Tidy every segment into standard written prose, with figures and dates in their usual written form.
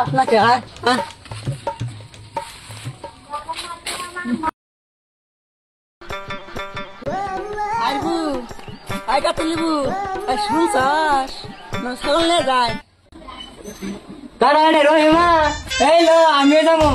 আপনাকে আইবু আই কাটে লিবু শুনছাস না ছাগল নিয়ে যায় দাঁড়া রে রহিমা এই লো আমিও যাবো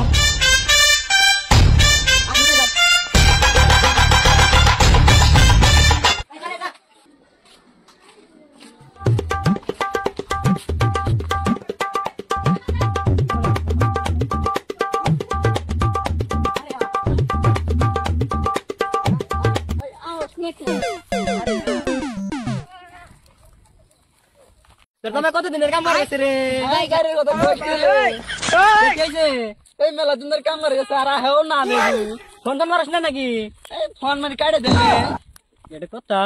তোমার কতদিনের কাম করে গেছে রে এই মেলা দিনের কাম করে গেছে আর হেও না ফোন তো মারিস না নাকি ফোন মানে কাটে দেবে এটা কথা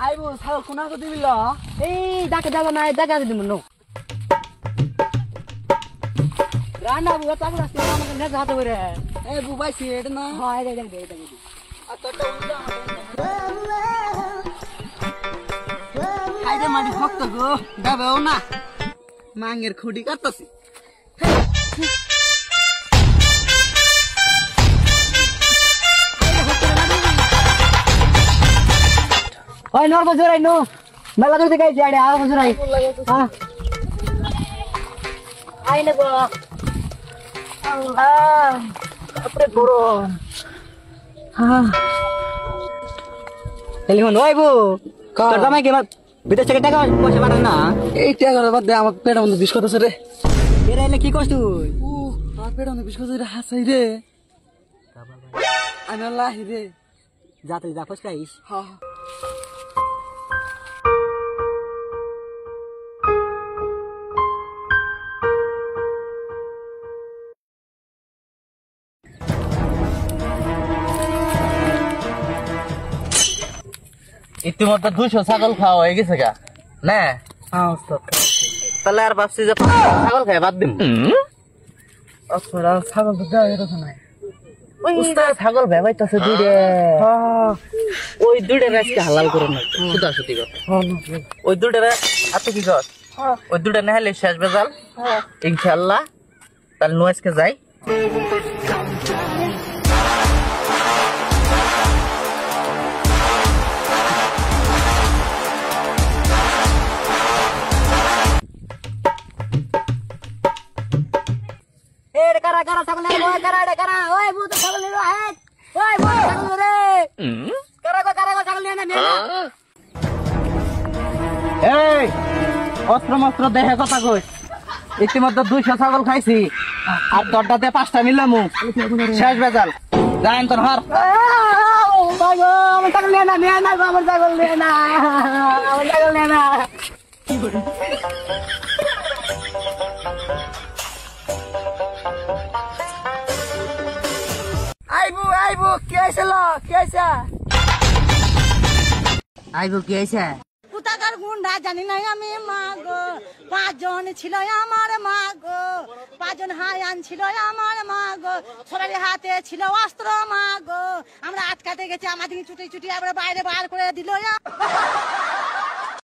আইবু ছাগল কোনা কো দিবিল এই ডাকে যাবো না দেখা দিদি মনো রান্না বুয়া চাকু রাস্তা আমাকে নেজ হাতে করে এই বুবাইছি এটা না হ্যাঁ এটা দে এটা দে খাইতে মাটি ভক্ত গো যাবেও না মাঙ্গের খুঁটি কাটতাছি ওই নর বজরাই নো মেলা যদি গাইছি আড়ে আর বজরাই হ্যাঁ আইনে গো আল্লাহ আপরে বড় হ্যাঁ টেলিফোন ওইবু তোর জামাই কি বিদেশ থেকে টাকা পয়সা পাঠান না এই টাকা বাদ দে আমার পেটের মধ্যে বিষ করতেছে রে এর এলে কি করছ তুই আমার পেটের মধ্যে বিষ করতেছে রে হাসাই রে আমি আল্লাহ রে যা তুই যা ফসকাইস হ্যাঁ ইতিমধ্যে 200 ছাগল খাওয়া হয়ে গেছে গা না তাহলে আর ভাবছি যে ছাগল খাই বাদ দিম ছাগল তো দেওয়া যেতেছে না ছাগল ভেবাইতেছে দুইটা ওই দুইটা আজকে হালাল করে না সুদা সুতি কর ওই দুইটা আপনি কি কর ওই দুইটা না হলে শেষ বেজাল ইনশাল্লাহ তাহলে আজকে যাই কারা কারা ছাগল ওই কারা রে কারা ওই ভূত ছাগল রে ওই ভূত ছাগল রে কারা ছাগল নিয়ে না এই অস্ত্র মস্ত্র দেখে কথা কই ইতিমধ্যে 200 ছাগল খাইছি আর দরটাতে 5টা মিলামু শেষ বেজাল যাইন তোর হার আমার ছাগল নিয়ে না আমার ছাগল নিয়ে না আমার ছাগল নিয়ে না আইবু কে আইছিল কে আইছা আইবো কি হইছে কোথাকার গুন্ডা জানি না আমি মা গো 5 জন ছিল আমার মা গো 5 জন হায়ান ছিল আমার মা গো সবার হাতে ছিল অস্ত্র মা গো আমরা আটকাতে গেছি আমাদের চুটি চুটি আবার বাইরে বার করে দিল